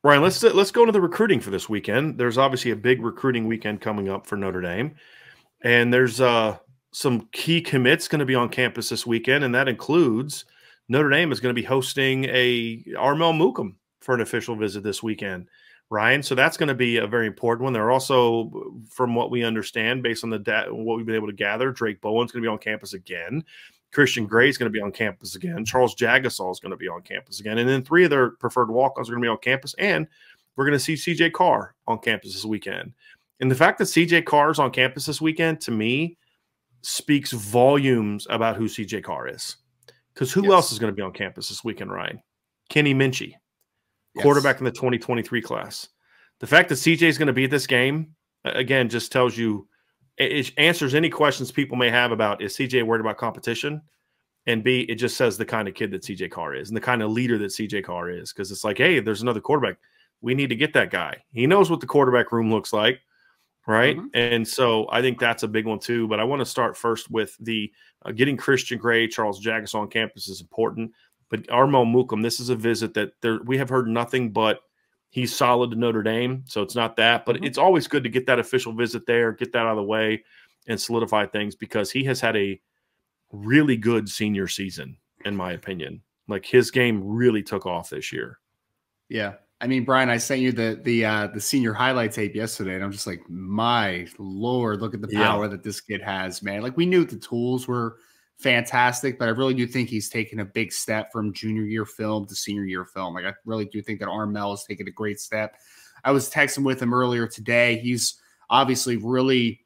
Ryan, let's go into the recruiting for this weekend. There's obviously a big recruiting weekend coming up for Notre Dame, and there's some key commits going to be on campus this weekend, and that includes Notre Dame is going to be hosting a Armel Mookum for an official visit this weekend, Ryan. So that's going to be a very important one. They're also, from what we understand, based on what we've been able to gather, Drake Bowen's going to be on campus again. Christian Gray is going to be on campus again. Charles Jagasaw is going to be on campus again. And then 3 of their preferred walk-ons are going to be on campus. And we're going to see C.J. Carr on campus this weekend. And the fact that C.J. Carr is on campus this weekend, to me, speaks volumes about who C.J. Carr is. Because who else is going to be on campus this weekend, Ryan? Kenny Minchey, quarterback in the 2023 class. The fact that C.J. is going to be at this game, again, just tells you, it answers any questions people may have about, is CJ worried about competition? And B, it just says the kind of kid that CJ Carr is and the kind of leader that CJ Carr is. Because it's like, hey, there's another quarterback. We need to get that guy. He knows what the quarterback room looks like, right? And so I think that's a big one too. But I want to start first with the getting Christian Gray, Charles Jagasaw on campus is important. But Armel Mookum, this is a visit that we have heard nothing but he's solid to Notre Dame, so it's not that. But it's always good to get that official visit there, get that out of the way, and solidify things because he has had a really good senior season, in my opinion. Like, his game really took off this year. Yeah. I mean, Brian, I sent you the senior highlight tape yesterday, and I'm just like, my Lord, look at the power that this kid has, man. Like, we knew the tools were fantastic, but I really do think he's taken a big step from junior year film to senior year film. Like, I really do think that Armel has taken a great step. I was texting with him earlier today. He's obviously really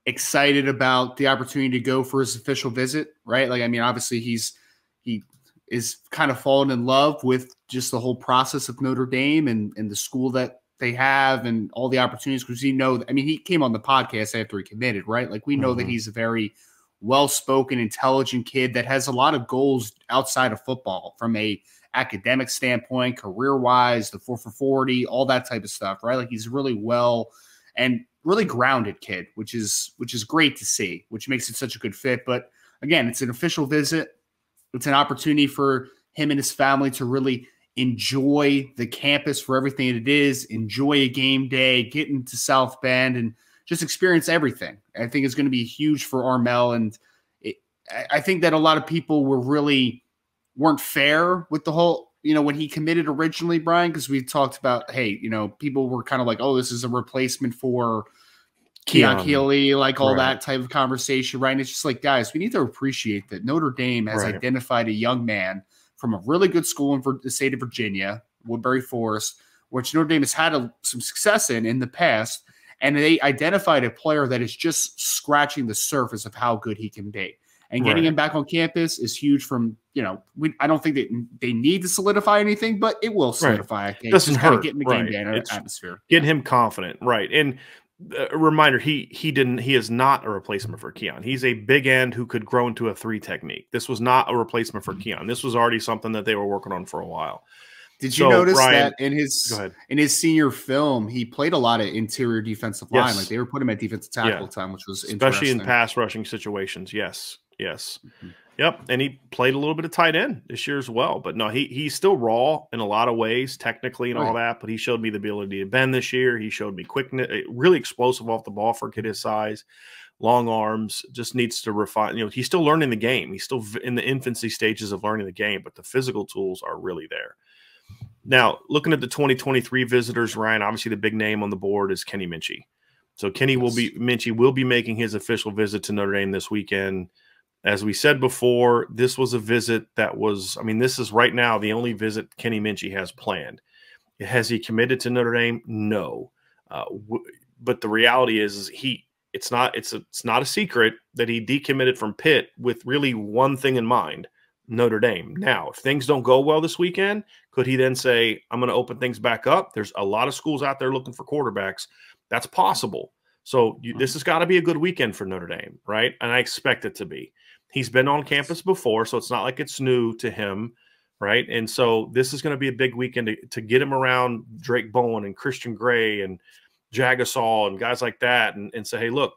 excited about the opportunity to go for his official visit, right? Like, I mean, obviously he is kind of fallen in love with just the whole process of Notre Dame and the school that they have and all the opportunities, because I mean, he came on the podcast after he committed, right? Like, we know that he's a very well-spoken, intelligent kid that has a lot of goals outside of football from a academic standpoint, career-wise, the 4 for 40, all that type of stuff, right? Like, he's really well and really grounded kid, which is great to see, which makes it such a good fit. But again, it's an official visit. It's an opportunity for him and his family to really enjoy the campus for everything it is, enjoy a game day, get into South Bend, and just experience everything. I think it's going to be huge for Armel. And I think that a lot of people weren't fair with the whole, when he committed originally, Brian, because we talked about, hey, people were kind of like, oh, this is a replacement for Keon Keeley, like all that type of conversation, right? And it's just like, guys, we need to appreciate that Notre Dame has identified a young man from a really good school in the state of Virginia, Woodbury Forest, which Notre Dame has had some success in the past. And they identified a player that is just scratching the surface of how good he can be. And getting him back on campus is huge from, I don't think that they need to solidify anything, but it will solidify. It doesn't hurt. Getting the game day atmosphere. Getting him confident. Right. And a reminder, he is not a replacement for Keon. He's a big end who could grow into a 3 technique. This was not a replacement for Keon. This was already something that they were working on for a while. Did you notice that in his senior film, he played a lot of interior defensive line? Like, they were putting him at defensive tackle time, which was especially in pass rushing situations. Yes. Yep. And he played a little bit of tight end this year as well. But no, he's still raw in a lot of ways, technically and all that. But he showed me the ability to bend this year. He showed me quickness, really explosive off the ball for a kid his size, long arms, just needs to refine. He's still learning the game. He's still in the infancy stages of learning the game, but the physical tools are really there. Now, looking at the 2023 visitors, Ryan, obviously the big name on the board is Kenny Minchey. So Minchey will be making his official visit to Notre Dame this weekend. As we said before, this was a visit that was, this is right now the only visit Kenny Minchey has planned. Has he committed to Notre Dame? No. But the reality is it's not a secret that he decommitted from Pitt with really one thing in mind: Notre Dame. Now, if things don't go well this weekend, could he then say, I'm going to open things back up? There's a lot of schools out there looking for quarterbacks. That's possible. So this has got to be a good weekend for Notre Dame, right? And I expect it to be. He's been on campus before, so it's not like it's new to him, right? And so this is going to be a big weekend to get him around Drake Bowen and Christian Gray and Jagasaw and guys like that and say, hey, look,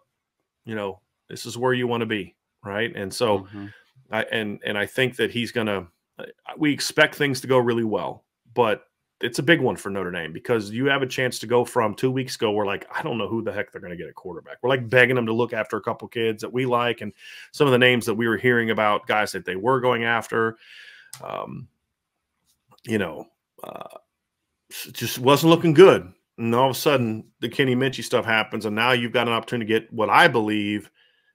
this is where you want to be, right? And so I think that he's going to – we expect things to go really well, but it's a big one for Notre Dame because you have a chance to go from 2 weeks ago. We're like, I don't know who the heck they're going to get at quarterback. We're like begging them to look after a couple kids that we like and some of the names that we were hearing about, guys that they were going after. Just wasn't looking good. And all of a sudden, the Kenny Minchey stuff happens, and now you've got an opportunity to get what I believe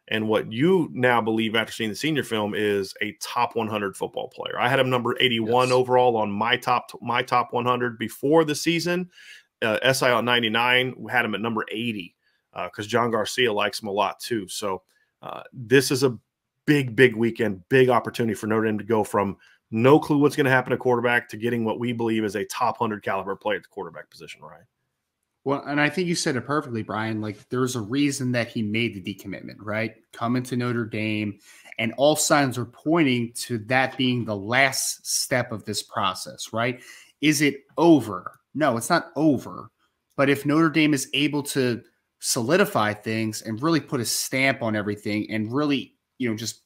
and what you now believe after seeing the senior film is a top 100 football player. I had him number 81 overall on my top 100 before the season. SI on 99 had him at number 80 because John Garcia likes him a lot too. So this is a big weekend, big opportunity for Notre Dame to go from no clue what's going to happen at quarterback to getting what we believe is a top 100 caliber player at the quarterback position, right? Well, and I think you said it perfectly, Brian. Like, there's a reason that he made the decommitment, right? Coming to Notre Dame, and all signs are pointing to that being the last step of this process, right? Is it over? No, it's not over. But if Notre Dame is able to solidify things and really put a stamp on everything and really, just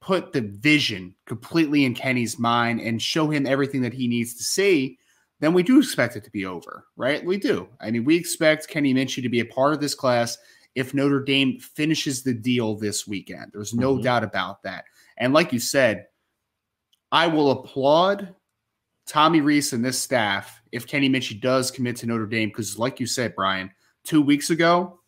put the vision completely in Kenny's mind and show him everything that he needs to see, then we do expect it to be over, right? We do. I mean, we expect Kenny Minchey to be a part of this class if Notre Dame finishes the deal this weekend. There's no doubt about that. And like you said, I will applaud Tommy Rees and this staff if Kenny Minchey does commit to Notre Dame, because like you said, Brian, 2 weeks ago,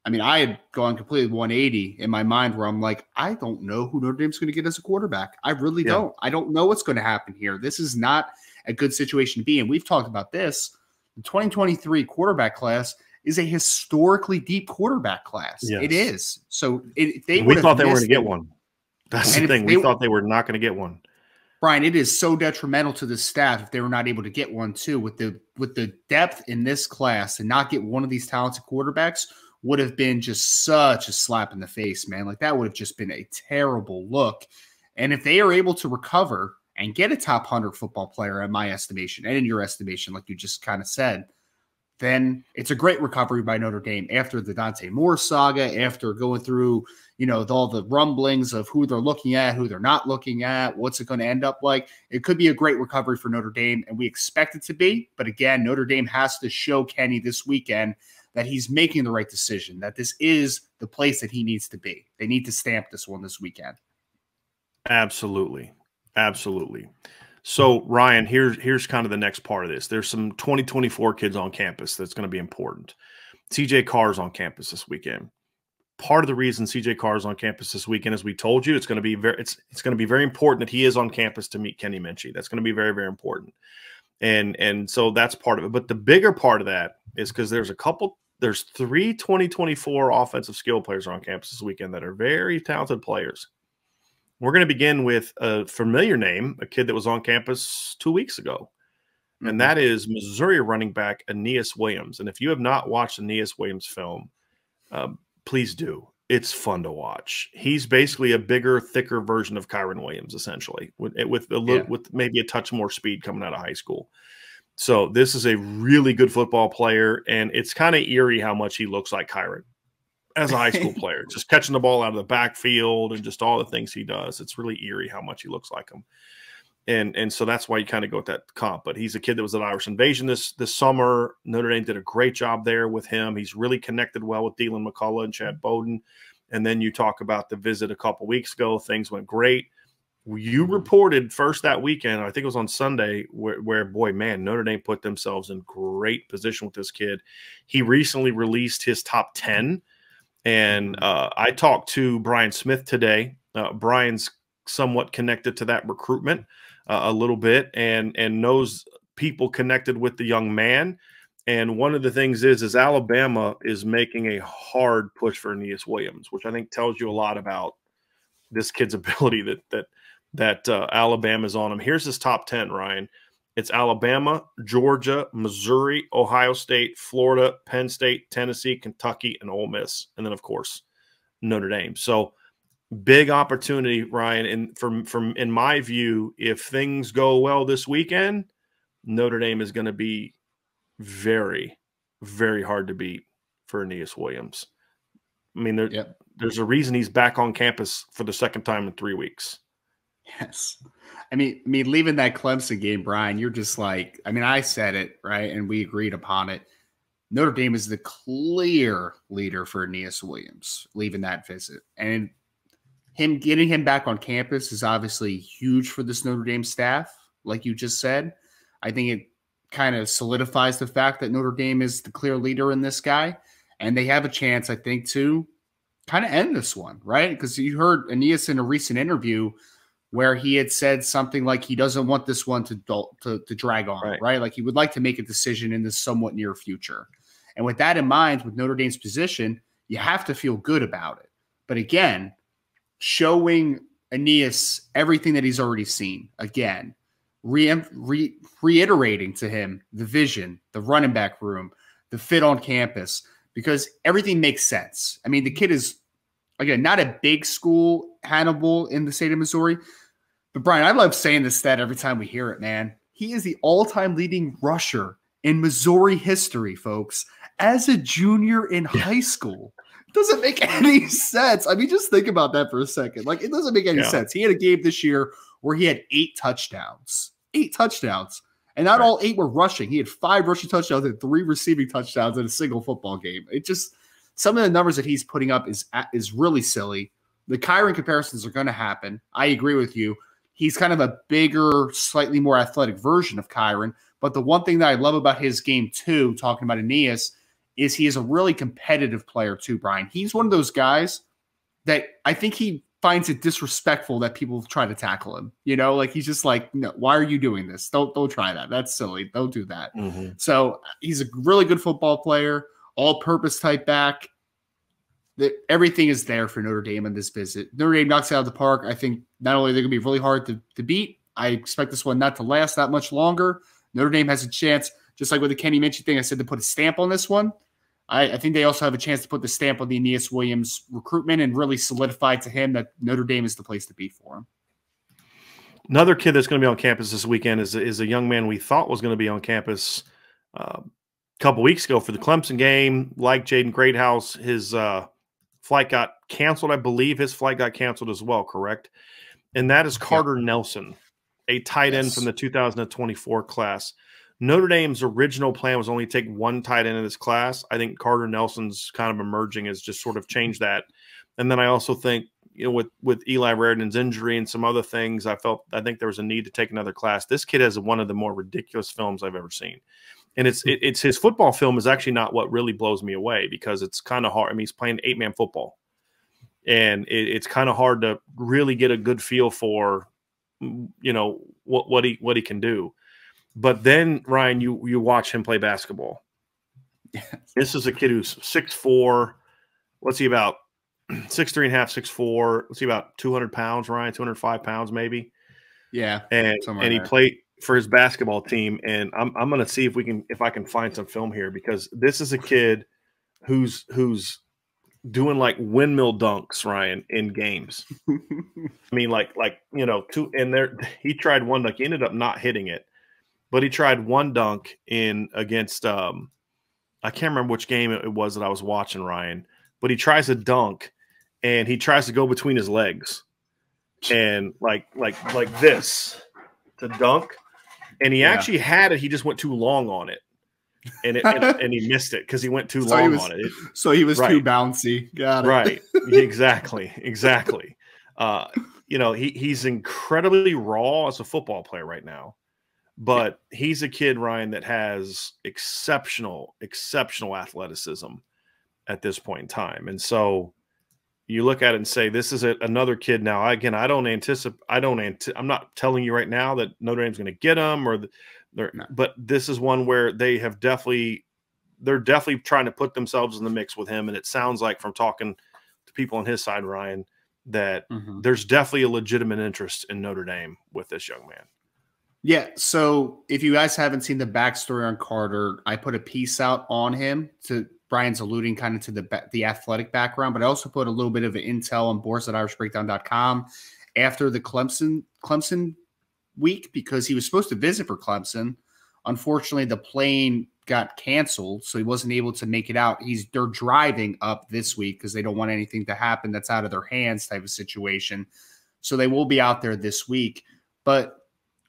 I mean, I had gone completely 180 in my mind where I'm like, I don't know who Notre Dame's going to get as a quarterback. I really don't. I don't know what's going to happen here. This is not a good situation to be in. We've talked about this. The 2023 quarterback class is a historically deep quarterback class. Yes. It is. So we thought they were going to get one. That's the thing. We thought they were not going to get one. Brian, it is so detrimental to the staff if they were not able to get one too. With the depth in this class, and not get one of these talented quarterbacks would have been just such a slap in the face, man. Like, that would have just been a terrible look. And if they are able to recover and get a top 100 football player, in my estimation, and in your estimation, like you just kind of said, then it's a great recovery by Notre Dame after the Dante Moore saga, after going through, all the rumblings of who they're looking at, who they're not looking at, what's it going to end up like. It could be a great recovery for Notre Dame, and we expect it to be. But again, Notre Dame has to show Kenny this weekend that he's making the right decision, that this is the place that he needs to be. They need to stamp this one this weekend. Absolutely. Absolutely. So, Ryan, here's kind of the next part of this. There's some 2024 kids on campus that's going to be important. CJ Carr's on campus this weekend. Part of the reason CJ Carr's on campus this weekend, as we told you, it's going to be very important that he is on campus to meet Kenny Minchey. That's going to be very, very important. And so that's part of it. But the bigger part of that is because there's 3 2024 offensive skill players on campus this weekend that are very talented players. We're going to begin with a familiar name, a kid that was on campus 2 weeks ago, and that is Missouri running back Aneyas Williams. And if you have not watched Aneyas Williams' film, please do. It's fun to watch. He's basically a bigger, thicker version of Kyron Williams, essentially, with maybe a touch more speed coming out of high school. So this is a really good football player, and it's kind of eerie how much he looks like Kyron as a high school player, just catching the ball out of the backfield and just all the things he does. It's really eerie how much he looks like him. And so that's why you kind of go with that comp. But he's a kid that was at Irish Invasion this summer. Notre Dame did a great job there with him. He's really connected well with Dylan McCullough and Chad Bowden. And then you talk about the visit a couple weeks ago. Things went great. You reported first that weekend, I think it was on Sunday, where boy, man, Notre Dame put themselves in great position with this kid. He recently released his top 10. And I talked to Brian Smith today. Brian's somewhat connected to that recruitment a little bit and knows people connected with the young man. And one of the things is Alabama is making a hard push for Aneyas Williams, which I think tells you a lot about this kid's ability that Alabama's on him. Here's his top 10, Ryan. It's Alabama, Georgia, Missouri, Ohio State, Florida, Penn State, Tennessee, Kentucky, and Ole Miss. And then, of course, Notre Dame. So big opportunity, Ryan. And from in my view, if things go well this weekend, Notre Dame is going to be very, very hard to beat for Aneyas Williams. I mean, there's a reason he's back on campus for the second time in 3 weeks. Yes. I mean, leaving that Clemson game, Brian, you're just like, I mean, I said it, right? And we agreed upon it. Notre Dame is the clear leader for Aneyas Williams leaving that visit. And getting him back on campus is obviously huge for this Notre Dame staff, like you just said. I think it kind of solidifies the fact that Notre Dame is the clear leader in this guy. And they have a chance, I think, to kind of end this one, right? Because you heard Aneyas in a recent interview where he had said something like he doesn't want this one to drag on, right? Like he would like to make a decision in the somewhat near future. And with that in mind, with Notre Dame's position, you have to feel good about it. But again, showing Aneyas everything that he's already seen, again, reiterating to him the vision, the running back room, the fit on campus, because everything makes sense. I mean, the kid is, again, not a big school, Hannibal, in the state of Missouri. But, Brian, I love saying this stat every time we hear it, man. He is the all-time leading rusher in Missouri history, folks, as a junior in high school. It doesn't make any sense. I mean, just think about that for a second. Like, it doesn't make any sense. He had a game this year where he had 8 touchdowns. 8 touchdowns. And not all 8 were rushing. He had 5 rushing touchdowns and 3 receiving touchdowns in a single football game. It just – some of the numbers that he's putting up is really silly. The Kyren comparisons are going to happen. I agree with you. He's kind of a bigger, slightly more athletic version of Kyren. But the one thing that I love about his game, too, talking about Aneyas, is he is a really competitive player, too, Brian. He's one of those guys that I think he finds it disrespectful that people try to tackle him. You know, like he's just like, no, why are you doing this? Don't try that. That's silly. Don't do that. Mm-hmm. So he's a really good football player, all-purpose type back. Everything is there for Notre Dame in this visit. Notre Dame knocks it out of the park. I think not only are they going to be really hard to beat, I expect this one not to last that much longer. Notre Dame has a chance, just like with the Kenny Minchey thing, I said to put a stamp on this one. I think they also have a chance to put the stamp on the Aneyas Williams recruitment and really solidify to him that Notre Dame is the place to be for him. Another kid that's going to be on campus this weekend is a young man we thought was going to be on campus a couple weeks ago for the Clemson game. Like Jaden Greathouse, his flight got canceled. I believe his flight got canceled as well, correct? And that is Carter Nelson, a tight end from the 2024 class. Notre Dame's original plan was only take 1 tight end in this class. I think Carter Nelson's kind of emerging has just sort of changed that. And then I also think, you know, with Eli Raridan's injury and some other things, I think there was a need to take another class. This kid has one of the more ridiculous films I've ever seen. And it's his football film is actually not what really blows me away, because it's kind of hard. I mean, he's playing 8-man football, and it's kind of hard to really get a good feel for, you know, what he can do. But then, Ryan, you watch him play basketball. Yes. This is a kid who's 6'4". What's he about? 6'3 and a half, 6'4". What's he about? 200 pounds, Ryan? 205 pounds, maybe. Yeah, and he played for his basketball team. And I'm going to see if I can find some film here, because this is a kid who's doing like windmill dunks, Ryan, in games. I mean, like you know, he tried one dunk. He ended up not hitting it. But he tried one dunk against I can't remember which game it was that I was watching, Ryan. But he tries a dunk, and he tries to go between his legs, and like this to dunk. And he actually had it. He just went too long on it, and he missed it because he went too long on it. So he was too bouncy. Got it. Right. Exactly. You know, he's incredibly raw as a football player right now. But he's a kid, Ryan, that has exceptional athleticism at this point in time. And so you look at it and say, this is another kid. Now, again, I'm not telling you right now that Notre Dame's going to get him but this is one where they're definitely trying to put themselves in the mix with him. And it sounds like, from talking to people on his side, Ryan, that there's definitely a legitimate interest in Notre Dame with this young man. Yeah, so if you guys haven't seen the backstory on Carter, I put a piece out on him. To Brian's alluding kind of to the athletic background, but I also put a little bit of an intel on boards.irishbreakdown.com after the Clemson week, because he was supposed to visit for Clemson. Unfortunately, the plane got canceled, so he wasn't able to make it out. They're driving up this week because they don't want anything to happen that's out of their hands type of situation. So they will be out there this week. But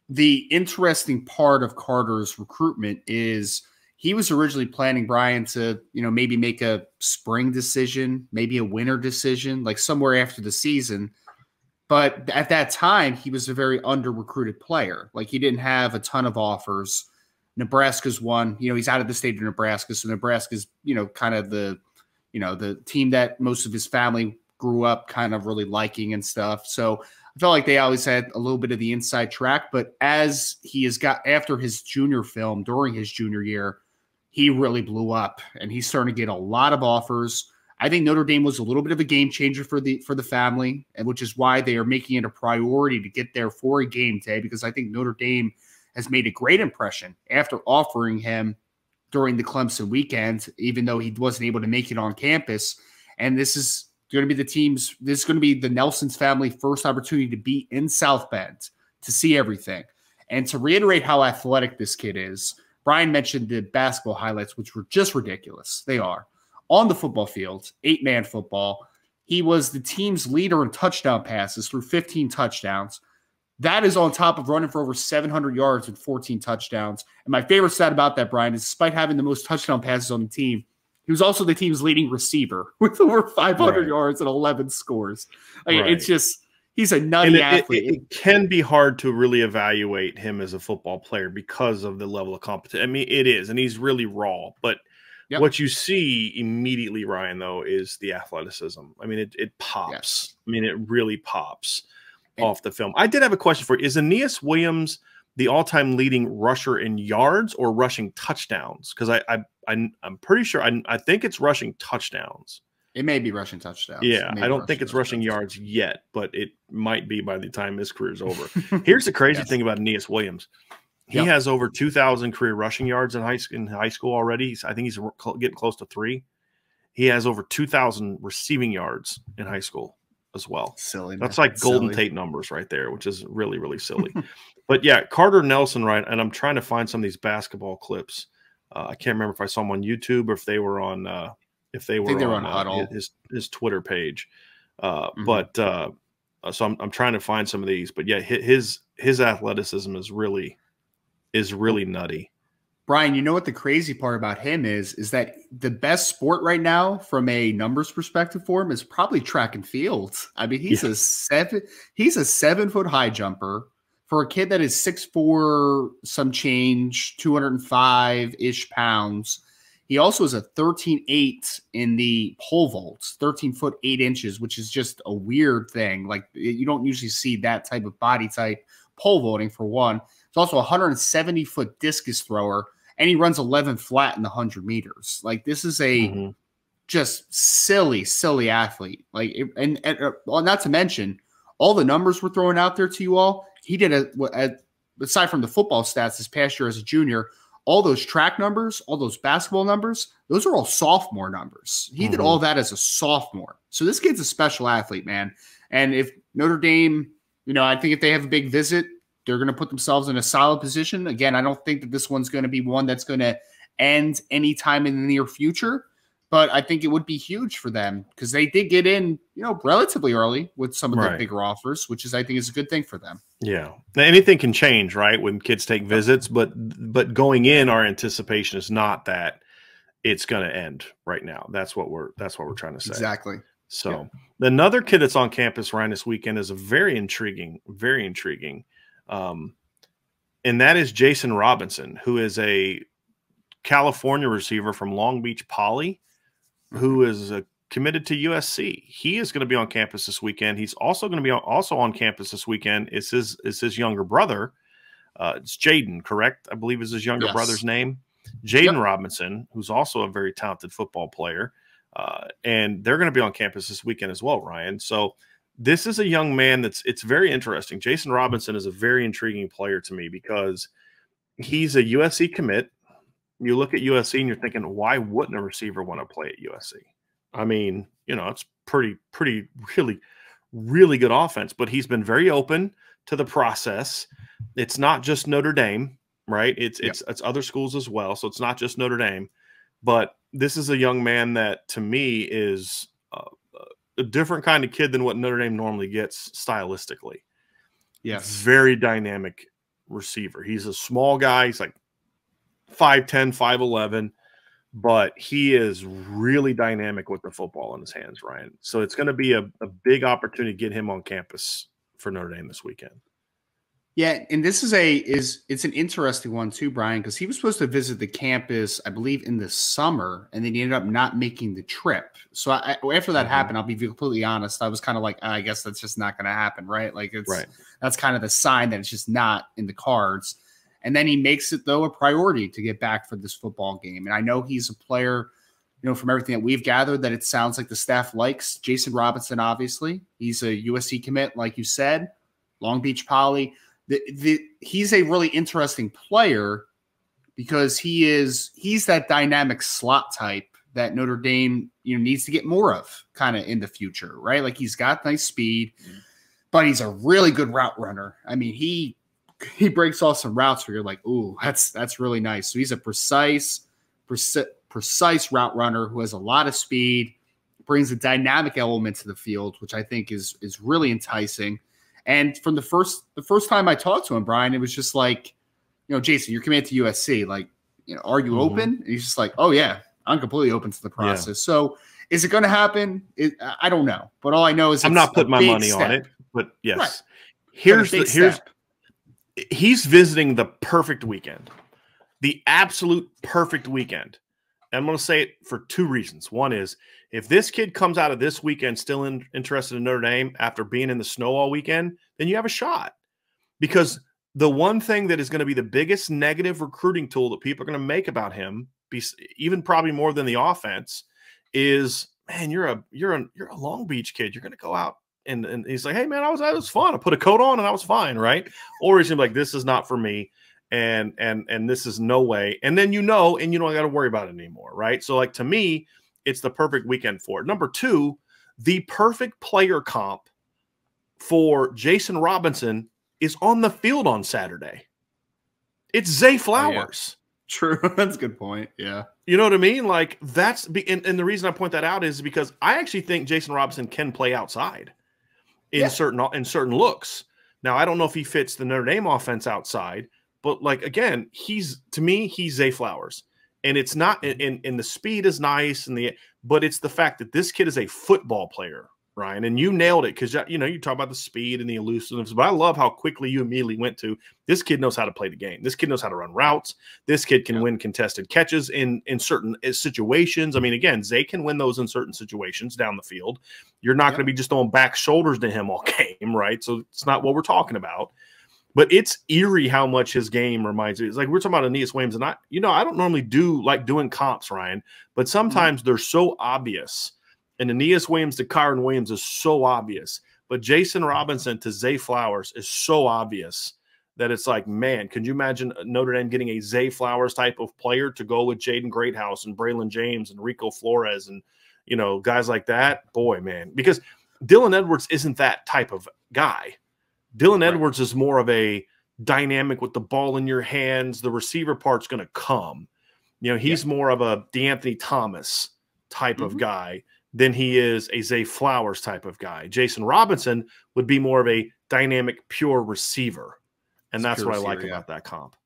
The interesting part of Carter's recruitment is he was originally planning, Brian, to, maybe make a spring decision, maybe a winter decision, like somewhere after the season. But at that time, he was a very under-recruited player. Like, he didn't have a ton of offers. Nebraska's one. He's out of the state of Nebraska, so Nebraska's, kind of the team that most of his family grew up kind of really liking and stuff. So I felt like they always had a little bit of the inside track. But as he has got after his junior film, during his junior year, he really blew up, and he's starting to get a lot of offers. I think Notre Dame was a little bit of a game changer for the family, and which is why they are making it a priority to get there for a game day, because I think Notre Dame has made a great impression after offering him during the Clemson weekend, even though he wasn't able to make it on campus. And this is going to be this is going to be the Nelson's family first opportunity to be in South Bend, to see everything. And to reiterate how athletic this kid is, Brian mentioned the basketball highlights, which were just ridiculous. They are. On the football field, 8-man football, he was the team's leader in touchdown passes through 15 touchdowns. That is on top of running for over 700 yards and 14 touchdowns. And my favorite stat about that, Brian, is despite having the most touchdown passes on the team, he was also the team's leading receiver with over 500 yards and 11 scores. It's just, he's a nutty athlete. It can be hard to really evaluate him as a football player because of the level of competition. I mean, it is, and he's really raw. But what you see immediately, Ryan, though, is the athleticism. I mean, it pops. Yes. I mean, it really pops off the film. I did have a question for you. Is Aneyas Williams the all-time leading rusher in yards or rushing touchdowns? Because I'm pretty sure I think it's rushing touchdowns. It may be rushing touchdowns. Yeah, I don't think it's rushing yards yet, but it might be by the time his career is over. Here's the crazy thing about Aneyas Williams. He has over 2,000 career rushing yards in high school already. I think he's getting close to 3. He has over 2,000 receiving yards in high school as well. Silly. That's like Golden Tate numbers right there, which is really, really silly. But yeah, Carter Nelson, right? And I'm trying to find some of these basketball clips. I can't remember if I saw them on YouTube or if they were on on his Twitter page. But so I'm trying to find some of these. But yeah, his athleticism is really nutty. Brian, you know what the crazy part about him is that the best sport right now from a numbers perspective for him is probably track and field. I mean, he's a 7-foot high jumper for a kid that is 6'4", some change, 205-ish pounds. He also is a 13.8 in the pole vaults, 13 foot 8 inches, which is just a weird thing. Like, you don't usually see that type of body type pole vaulting, for one. He's also a 170-foot discus thrower, and he runs 11 flat in the 100 meters. Like, this is a just silly athlete. Like, and not to mention all the numbers we're throwing out there to you all. He did aside from the football stats this past year as a junior, all those track numbers, all those basketball numbers, those are all sophomore numbers. He did all that as a sophomore. So this kid's a special athlete, man. And if Notre Dame, I think if they have a big visit, they're going to put themselves in a solid position. Again, I don't think that this one's going to be one that's going to end anytime in the near future, but I think it would be huge for them because they did get in, relatively early with some of the bigger offers, which I think is a good thing for them. Yeah. Now, anything can change, right? When kids take visits, but going in, our anticipation is not that it's going to end right now. That's what we're trying to say. Exactly. So another kid that's on campus, Ryan, this weekend is a very intriguing. And that is Jason Robinson, who is a California receiver from Long Beach Poly, who is committed to USC. He is going to be on campus this weekend. He's also going to be on campus this weekend. Is his younger brother. It's Jaden, correct? I believe is his younger brother's name. Jaden Robinson, who's also a very talented football player. And they're going to be on campus this weekend as well, Ryan. So this is a young man it's very interesting. Jason Robinson is a very intriguing player to me because he's a USC commit. You look at USC and you're thinking, why wouldn't a receiver want to play at USC? I mean, it's pretty, really good offense, but he's been very open to the process. It's not just Notre Dame, right? It's other schools as well. So it's not just Notre Dame, but this is a young man that to me is a different kind of kid than what Notre Dame normally gets stylistically. Yes. Very dynamic receiver. He's a small guy. He's like 5'10", 5'11", but he is really dynamic with the football in his hands, Ryan. So it's going to be a big opportunity to get him on campus for Notre Dame this weekend. Yeah, and this it's an interesting one too, Brian, because he was supposed to visit the campus, I believe, in the summer, and then he ended up not making the trip. So after that happened, I'll be completely honest, I was kind of like, I guess that's just not going to happen, right? Like that's kind of the sign that it's just not in the cards. And then he makes it, though, a priority to get back for this football game. And I know he's a player, you know, from everything that we've gathered, that it sounds like the staff likes. Jason Robinson, obviously. He's a USC commit, like you said, Long Beach Poly. He's a really interesting player because he's that dynamic slot type that Notre Dame, you know, needs to get more of kind of in the future, right? Like he's got nice speed, but he's a really good route runner. I mean, he breaks off some routes where you're like, ooh, that's really nice. So he's a precise route runner who has a lot of speed, brings a dynamic element to the field, which I think is really enticing. And from the first time I talked to him, Brian, it was just like, you know, Jason, you're committed to USC. Like, you know, are you open? And he's just like, oh yeah, I'm completely open to the process. Yeah. So is it going to happen? I don't know, but all I know is I'm not putting my money on it. But yes, right. He's visiting the perfect weekend, the absolute perfect weekend. And I'm going to say it for two reasons. One is, if this kid comes out of this weekend still interested in Notre Dame after being in the snow all weekend, then you have a shot. Because the one thing that is going to be the biggest negative recruiting tool that people are going to make about him, even probably more than the offense, is, man, you're a Long Beach kid. You're going to go out and he's like, hey man, it was fun. I put a coat on and I was fine, right? Or he's gonna be like, this is not for me, and this is no way. And then and you don't got to worry about it anymore, right? So like, to me, it's the perfect weekend for it. Number two, the perfect player comp for Jason Robinson is on the field on Saturday. It's Zay Flowers. Oh, yeah. True. That's a good point. Yeah. You know what I mean? Like that's and the reason I point that out is because I actually think Jason Robinson can play outside in certain looks. Now, I don't know if he fits the Notre Dame offense outside, but like, again, to me, he's Zay Flowers. And it's not, and the speed is nice, but it's the fact that this kid is a football player, Ryan, and you nailed it because, you know, you talk about the speed and the elusiveness, but I love how quickly you immediately went to, this kid knows how to play the game. This kid knows how to run routes. This kid can win contested catches in certain situations. I mean, again, Zay can win those in certain situations down the field. You're not going to be just throwing back shoulders to him all game, right? So it's not what we're talking about. But it's eerie how much his game reminds me. It's like we're talking about Aneyas Williams, and I don't normally doing comps, Ryan, but sometimes they're so obvious. And Aneyas Williams to Kyron Williams is so obvious. But Jason Robinson to Zay Flowers is so obvious that it's like, man, could you imagine Notre Dame getting a Zay Flowers type of player to go with Jaden Greathouse and Braylon James and Rico Flores and, you know, guys like that? Boy, man. Because Dylan Edwards isn't that type of guy. Dylan Edwards is more of a dynamic with the ball in your hands. The receiver part's going to come. You know, he's more of a DeAnthony Thomas type of guy than he is a Zay Flowers type of guy. Jason Robinson would be more of a dynamic, pure receiver. And that's what I like about that comp.